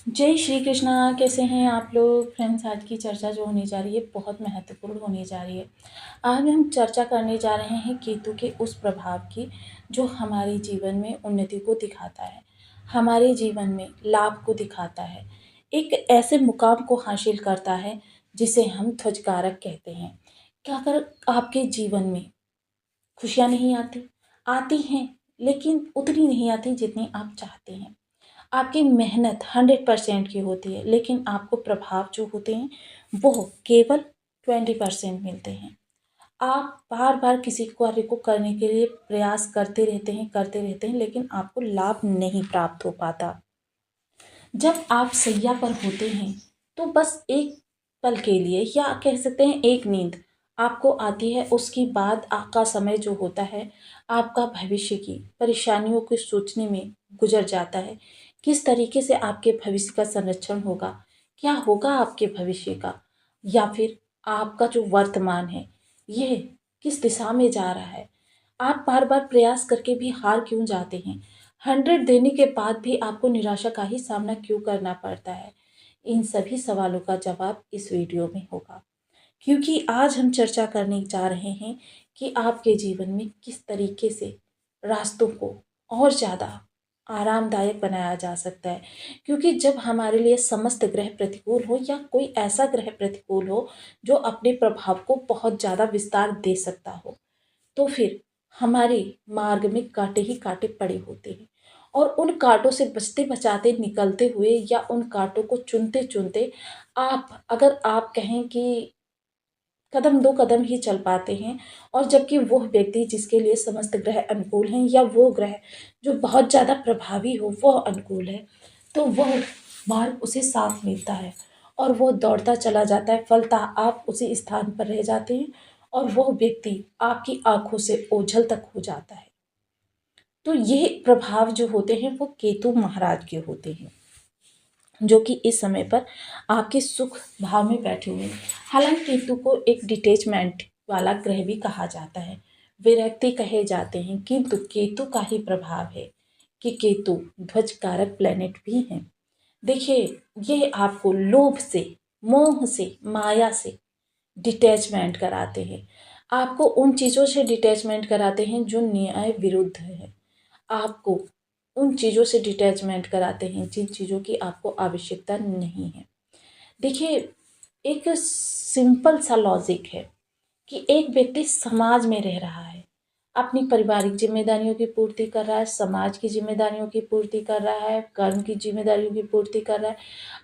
जय श्री कृष्णा। कैसे हैं आप लोग फ्रेंड्स? आज की चर्चा जो होने जा रही है बहुत महत्वपूर्ण होने जा रही है। आज हम चर्चा करने जा रहे हैं केतु के उस प्रभाव की जो हमारे जीवन में उन्नति को दिखाता है, हमारे जीवन में लाभ को दिखाता है, एक ऐसे मुकाम को हासिल करता है जिसे हम ध्वजकारक कहते हैं। क्या अगर आपके जीवन में खुशियाँ नहीं आती, आती हैं लेकिन उतनी नहीं आती जितनी आप चाहते हैं। आपकी मेहनत 100% की होती है लेकिन आपको प्रभाव जो होते हैं वो केवल 20% मिलते हैं। आप बार बार किसी कार्य को करने के लिए प्रयास करते रहते हैं लेकिन आपको लाभ नहीं प्राप्त हो पाता। जब आप सैया पर होते हैं तो बस एक पल के लिए या कह सकते हैं एक नींद आपको आती है, उसके बाद आपका समय जो होता है आपका भविष्य की परेशानियों को सोचने में गुजर जाता है। किस तरीके से आपके भविष्य का संरक्षण होगा, क्या होगा आपके भविष्य का, या फिर आपका जो वर्तमान है यह किस दिशा में जा रहा है। आप बार बार प्रयास करके भी हार क्यों जाते हैं? 100 देने के बाद भी आपको निराशा का ही सामना क्यों करना पड़ता है? इन सभी सवालों का जवाब इस वीडियो में होगा, क्योंकि आज हम चर्चा करने जा रहे हैं कि आपके जीवन में किस तरीके से रास्तों को और ज़्यादा आरामदायक बनाया जा सकता है। क्योंकि जब हमारे लिए समस्त ग्रह प्रतिकूल हो या कोई ऐसा ग्रह प्रतिकूल हो जो अपने प्रभाव को बहुत ज़्यादा विस्तार दे सकता हो, तो फिर हमारे मार्ग में कांटे ही कांटे पड़े होते हैं। और उन कांटों से बचते बचाते निकलते हुए या उन कांटों को चुनते चुनते आप कहें कि कदम दो कदम ही चल पाते हैं। और जबकि वो व्यक्ति जिसके लिए समस्त ग्रह अनुकूल हैं या वो ग्रह जो बहुत ज़्यादा प्रभावी हो वो अनुकूल है, तो वह मार्ग उसे साफ मिलता है और वो दौड़ता चला जाता है, फलता आप उसी स्थान पर रह जाते हैं और वो व्यक्ति आपकी आंखों से ओझल तक हो जाता है। तो ये प्रभाव जो होते हैं वो केतु महाराज के होते हैं, जो कि इस समय पर आपके सुख भाव में बैठे हुए हैं। हालांकि केतु को एक डिटैचमेंट वाला ग्रह भी कहा जाता है, विरक्ति कहे जाते हैं, किंतु केतु का ही प्रभाव है कि केतु ध्वज कारक प्लेनेट भी हैं। देखिए, ये आपको लोभ से, मोह से, माया से डिटैचमेंट कराते हैं। आपको उन चीज़ों से डिटैचमेंट कराते हैं जो न्याय विरुद्ध है। आपको उन चीज़ों से डिटैचमेंट कराते हैं जिन चीज़ों की आपको आवश्यकता नहीं है। देखिए, एक सिंपल सा लॉजिक है कि एक व्यक्ति समाज में रह रहा है, अपनी पारिवारिक जिम्मेदारियों की पूर्ति कर रहा है, समाज की जिम्मेदारियों की पूर्ति कर रहा है, कर्म की जिम्मेदारियों की पूर्ति कर रहा है,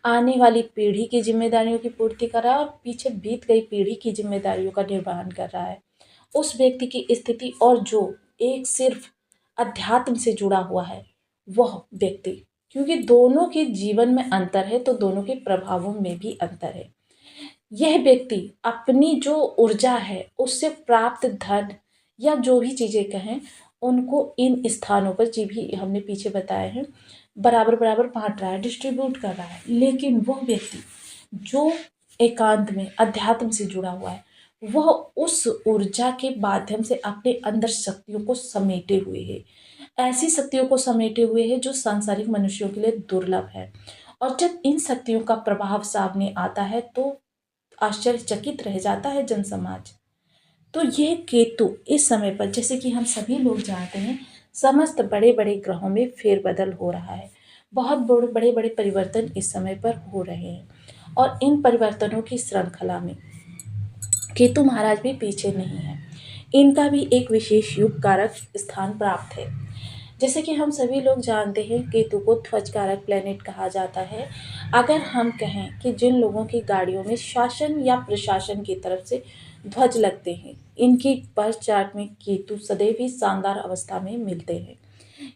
आने वाली पीढ़ी की जिम्मेदारियों की पूर्ति कर रहा है और पीछे बीत गई पीढ़ी की जिम्मेदारियों का निर्वहन कर रहा है। उस व्यक्ति की स्थिति और जो एक सिर्फ अध्यात्म से जुड़ा हुआ है वह व्यक्ति, क्योंकि दोनों के जीवन में अंतर है तो दोनों के प्रभावों में भी अंतर है। यह व्यक्ति अपनी जो ऊर्जा है उससे प्राप्त धन या जो भी चीज़ें कहें उनको इन स्थानों पर, जी भी हमने पीछे बताए हैं, बराबर बराबर बांट रहा है, डिस्ट्रीब्यूट कर रहा है। लेकिन वह व्यक्ति जो एकांत में अध्यात्म से जुड़ा हुआ है वह उस ऊर्जा के माध्यम से अपने अंदर शक्तियों को समेटे हुए है, ऐसी शक्तियों को समेटे हुए है जो सांसारिक मनुष्यों के लिए दुर्लभ है। और जब इन शक्तियों का प्रभाव सामने आता है तो आश्चर्यचकित रह जाता है जन समाज। तो यह केतु इस समय पर, जैसे कि हम सभी लोग जानते हैं, समस्त बड़े बड़े ग्रहों में फेरबदल हो रहा है। बहुत बड़े बड़े बड़े परिवर्तन इस समय पर हो रहे हैं और इन परिवर्तनों की श्रृंखला में केतु महाराज भी पीछे नहीं है। इनका भी एक विशेष युग कारक स्थान प्राप्त है। जैसे कि हम सभी लोग जानते हैं केतु को ध्वज कारक प्लेनेट कहा जाता है। अगर हम कहें कि जिन लोगों की गाड़ियों में शासन या प्रशासन की तरफ से ध्वज लगते हैं, इनकी बर्थ चार्ट में केतु सदैव ही शानदार अवस्था में मिलते हैं,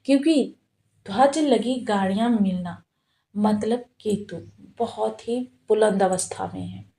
क्योंकि ध्वज लगी गाड़ियां मिलना मतलब केतु बहुत ही बुलंद अवस्था में है।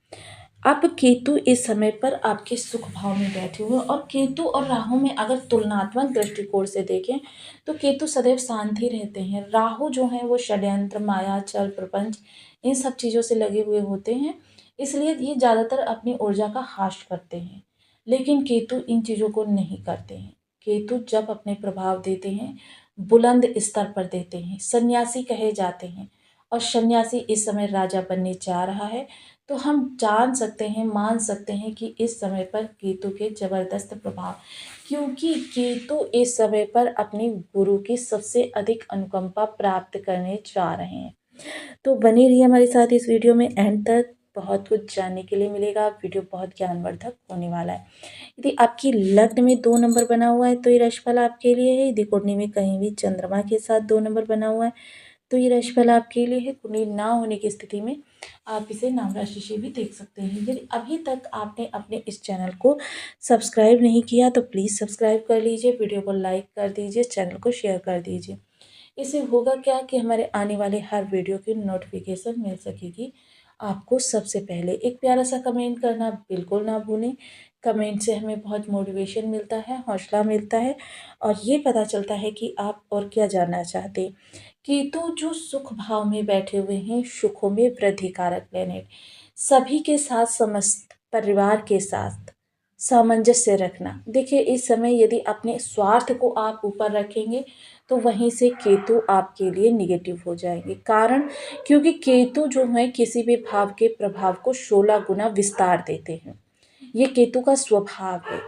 अब केतु इस समय पर आपके सुख भाव में बैठे हुए हैं और केतु और राहु में अगर तुलनात्मक दृष्टिकोण से देखें तो केतु सदैव शांत ही रहते हैं। राहु जो है वो षड्यंत्र, माया, छल, प्रपंच, इन सब चीज़ों से लगे हुए होते हैं, इसलिए ये ज़्यादातर अपनी ऊर्जा का हास करते हैं। लेकिन केतु इन चीज़ों को नहीं करते हैं। केतु जब अपने प्रभाव देते हैं बुलंद स्तर पर देते हैं, सन्यासी कहे जाते हैं और सन्यासी इस समय राजा बनने जा रहा है। तो हम जान सकते हैं, मान सकते हैं कि इस समय पर केतु के ज़बरदस्त प्रभाव, क्योंकि केतु इस समय पर अपने गुरु की सबसे अधिक अनुकंपा प्राप्त करने जा रहे हैं। तो बनी रहिए हमारे साथ इस वीडियो में एंड तक, बहुत कुछ जानने के लिए मिलेगा। वीडियो बहुत ज्ञानवर्धक होने वाला है। यदि आपकी लग्न में 2 नंबर बना हुआ है तो ये राशिफल आपके लिए है। यदि कुंडली में कहीं भी चंद्रमा के साथ 2 नंबर बना हुआ है तो ये राशिफल आपके लिए है। कुंडली ना होने की स्थिति में आप इसे नाम राशि से भी देख सकते हैं। यदि अभी तक आपने अपने इस चैनल को सब्सक्राइब नहीं किया तो प्लीज़ सब्सक्राइब कर लीजिए, वीडियो को लाइक कर दीजिए, चैनल को शेयर कर दीजिए। इससे होगा क्या कि हमारे आने वाले हर वीडियो की नोटिफिकेशन मिल सकेगी आपको सबसे पहले। एक प्यारा सा कमेंट करना बिल्कुल ना भूलें। कमेंट से हमें बहुत मोटिवेशन मिलता है, हौसला मिलता है और ये पता चलता है कि आप और क्या जानना चाहते हैं। केतु जो सुख भाव में बैठे हुए हैं, सुखों में वृद्धि कारक प्लेनेट, सभी के साथ, समस्त परिवार के साथ सामंजस्य रखना। देखिए इस समय यदि अपने स्वार्थ को आप ऊपर रखेंगे तो वहीं से केतु आपके लिए निगेटिव हो जाएंगे। कारण, क्योंकि केतु जो है किसी भी भाव के प्रभाव को 16 गुना विस्तार देते हैं। ये केतु का स्वभाव है।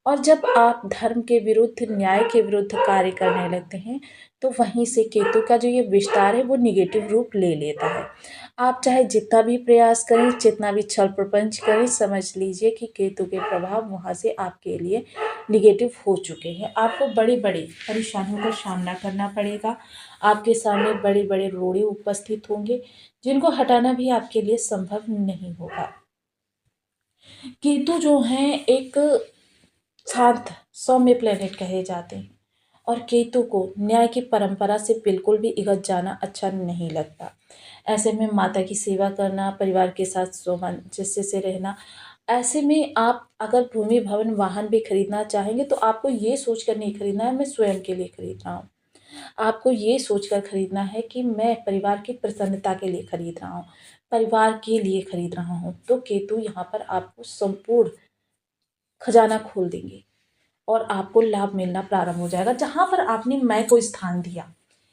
और जब आप धर्म के विरुद्ध, न्याय के विरुद्ध कार्य करने लगते हैं तो वहीं से केतु का जो ये विस्तार है वो निगेटिव रूप ले लेता है। आप चाहे जितना भी प्रयास करें, जितना भी छल प्रपंच करें, समझ लीजिए कि केतु के प्रभाव वहाँ से आपके लिए निगेटिव हो चुके हैं। आपको बड़ी बड़ी परेशानियों का सामना करना पड़ेगा। आपके सामने बड़े बड़े रोड़े उपस्थित होंगे जिनको हटाना भी आपके लिए संभव नहीं होगा। केतु जो हैं एक शांत सौम्य प्लेनेट कहे जाते हैं और केतु को न्याय की परंपरा से बिल्कुल भी इगत जाना अच्छा नहीं लगता। ऐसे में माता की सेवा करना, परिवार के साथ सामंजस्य से रहना। ऐसे में आप अगर भूमि, भवन, वाहन भी खरीदना चाहेंगे तो आपको ये सोचकर नहीं खरीदना है मैं स्वयं के लिए खरीद रहा हूँ। आपको ये सोचकर खरीदना है कि मैं परिवार की प्रसन्नता के लिए खरीद रहा हूँ, परिवार के लिए खरीद रहा हूँ। तो केतु यहाँ पर आपको संपूर्ण खजाना खोल देंगे और आपको लाभ मिलना प्रारंभ हो जाएगा। जहाँ पर आपने मैं को स्थान दिया,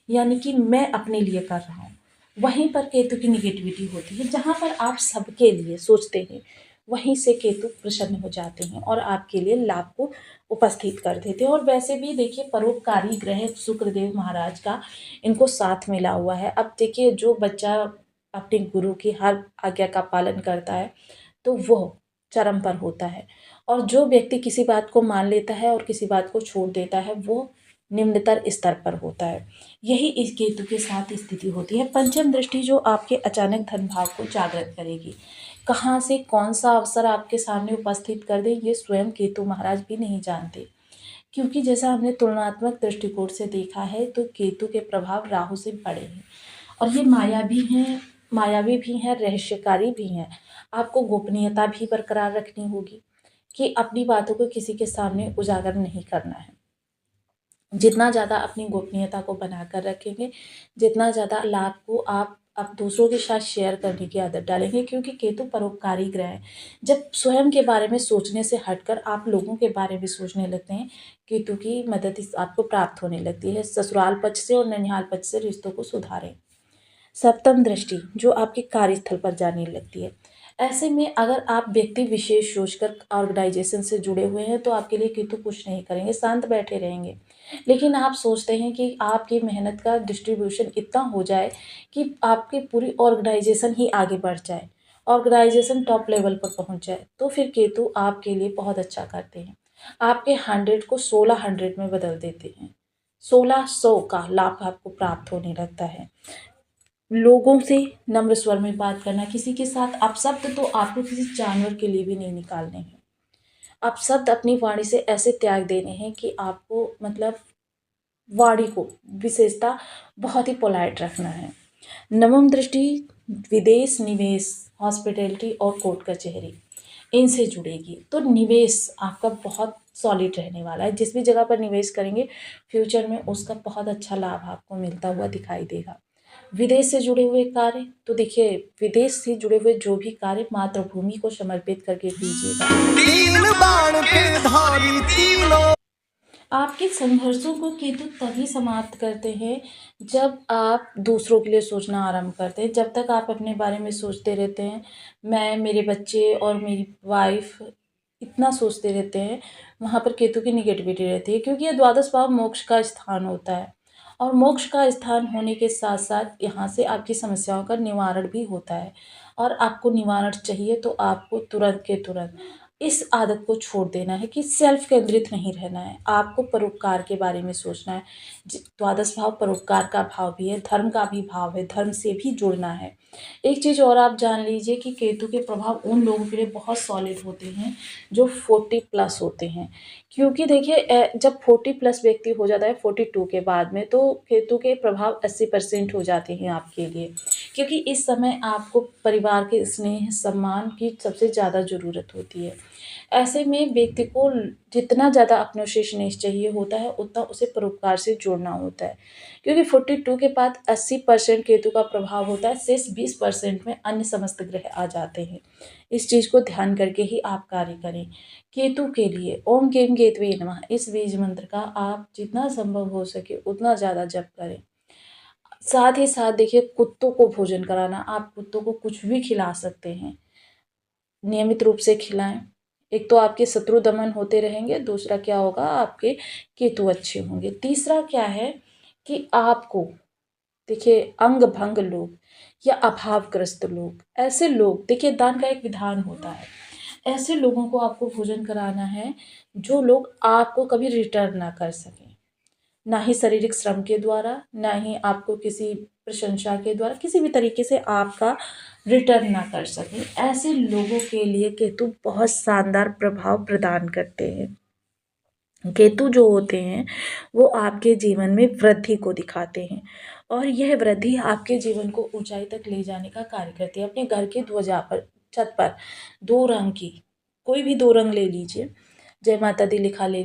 यानी कि मैं अपने लिए कर रहा हूँ, वहीं पर केतु की निगेटिविटी होती है। जहाँ पर आप सबके लिए सोचते हैं वहीं से केतु प्रसन्न हो जाते हैं और आपके लिए लाभ को उपस्थित कर देते हैं। और वैसे भी देखिए परोपकारी ग्रह शुक्रदेव महाराज का इनको साथ मिला हुआ है। अब देखिए जो बच्चा अपने गुरु की हर आज्ञा का पालन करता है तो वह चरम पर होता है, और जो व्यक्ति किसी बात को मान लेता है और किसी बात को छोड़ देता है वो निम्नतर स्तर पर होता है। यही इस केतु के साथ स्थिति होती है। पंचम दृष्टि जो आपके अचानक धन भाव को जागृत करेगी, कहाँ से कौन सा अवसर आपके सामने उपस्थित कर दे ये स्वयं केतु महाराज भी नहीं जानते। क्योंकि जैसा हमने तुलनात्मक दृष्टिकोण से देखा है तो केतु के प्रभाव राहु से बड़े हैं और ये मायावी भी हैं, रहस्यकारी भी हैं। आपको गोपनीयता भी बरकरार रखनी होगी कि अपनी बातों को किसी के सामने उजागर नहीं करना है। जितना ज़्यादा अपनी गोपनीयता को बनाकर रखेंगे, जितना ज़्यादा लाभ को आप अब दूसरों के साथ शेयर करने की आदत डालेंगे, क्योंकि केतु परोपकारी ग्रह है। जब स्वयं के बारे में सोचने से हटकर आप लोगों के बारे में सोचने लगते हैं, केतु की मदद इस आपको प्राप्त होने लगती है। ससुराल पक्ष से और ननिहाल पक्ष से रिश्तों को सुधारें। सप्तम दृष्टि जो आपके कार्यस्थल पर जाने लगती है। ऐसे में अगर आप व्यक्ति विशेष सोचकर ऑर्गेनाइजेशन से जुड़े हुए हैं तो आपके लिए केतु कुछ नहीं करेंगे, शांत बैठे रहेंगे। लेकिन आप सोचते हैं कि आपकी मेहनत का डिस्ट्रीब्यूशन इतना हो जाए कि आपकी पूरी ऑर्गेनाइजेशन ही आगे बढ़ जाए, ऑर्गेनाइजेशन टॉप लेवल पर पहुंच जाए, तो फिर केतु आपके लिए बहुत अच्छा करते हैं। आपके 100 को 1600 में बदल देते हैं। 1600 का लाभ आपको प्राप्त होने लगता है। लोगों से नम्र स्वर में बात करना, किसी के साथ अपशब्द तो आपको किसी जानवर के लिए भी नहीं निकालने हैं। अपशब्द अपनी वाणी से ऐसे त्याग देने हैं कि आपको मतलब वाणी को विशेषता बहुत ही पोलाइट रखना है। नवम दृष्टि विदेश, निवेश, हॉस्पिटैलिटी और कोर्ट कचहरी इनसे जुड़ेगी। तो निवेश आपका बहुत सॉलिड रहने वाला है। जिस भी जगह पर निवेश करेंगे फ्यूचर में उसका बहुत अच्छा लाभ आपको मिलता हुआ दिखाई देगा। विदेश से जुड़े हुए कार्य, तो देखिए विदेश से जुड़े हुए जो भी कार्य मातृभूमि को समर्पित करके कीजिएगा। आपके संघर्षों को केतु तभी समाप्त करते हैं जब आप दूसरों के लिए सोचना आरंभ करते हैं। जब तक आप अपने बारे में सोचते रहते हैं, मैं, मेरे बच्चे और मेरी वाइफ़ इतना सोचते रहते हैं, वहाँ पर केतु की नेगेटिविटी रहती है, क्योंकि ये द्वादश भाव मोक्ष का स्थान होता है और मोक्ष का स्थान होने के साथ-साथ यहाँ से आपकी समस्याओं का निवारण भी होता है और आपको निवारण चाहिए तो आपको तुरंत के तुरंत इस आदत को छोड़ देना है कि सेल्फ केंद्रित नहीं रहना है। आपको परोपकार के बारे में सोचना है। द्वादश भाव परोपकार का भाव भी है, धर्म का भी भाव है, धर्म से भी जुड़ना है। एक चीज़ और आप जान लीजिए कि केतु के प्रभाव उन लोगों के लिए बहुत सॉलिड होते हैं जो 40 प्लस होते हैं, क्योंकि देखिए जब 40 प्लस व्यक्ति हो जाता है 42 के बाद में, तो केतु के प्रभाव 80% हो जाते हैं आपके लिए, क्योंकि इस समय आपको परिवार के स्नेह सम्मान की सबसे ज़्यादा ज़रूरत होती है। ऐसे में व्यक्ति को जितना ज़्यादा अपनों से स्नेह चाहिए होता है, उतना उसे परोपकार से जोड़ना होता है, क्योंकि 42 के बाद 80% केतु का प्रभाव होता है, शेष 20% में अन्य समस्त ग्रह आ जाते हैं। इस चीज़ को ध्यान करके ही आप कार्य करें। केतु के लिए ओम केम केतवे नमः इस बीज मंत्र का आप जितना संभव हो सके उतना ज़्यादा जप करें। साथ ही साथ देखिए, कुत्तों को भोजन कराना, आप कुत्तों को कुछ भी खिला सकते हैं, नियमित रूप से खिलाएं। एक तो आपके शत्रु दमन होते रहेंगे, दूसरा क्या होगा, आपके केतु अच्छे होंगे। तीसरा क्या है कि आपको देखिए, अंग भंग लोग या अभावग्रस्त लोग, ऐसे लोग, देखिए दान का एक विधान होता है, ऐसे लोगों को आपको भोजन कराना है जो लोग आपको कभी रिटर्न ना कर सकें, ना ही शारीरिक श्रम के द्वारा, ना ही आपको किसी प्रशंसा के द्वारा, किसी भी तरीके से आपका रिटर्न ना कर सकें। ऐसे लोगों के लिए केतु बहुत शानदार प्रभाव प्रदान करते हैं। केतु जो होते हैं वो आपके जीवन में वृद्धि को दिखाते हैं और यह वृद्धि आपके जीवन को ऊंचाई तक ले जाने का कार्य करती है। अपने घर की ध्वजा पर, छत पर 2 रंग की, कोई भी 2 रंग ले लीजिए, जय माता दी लिखा ले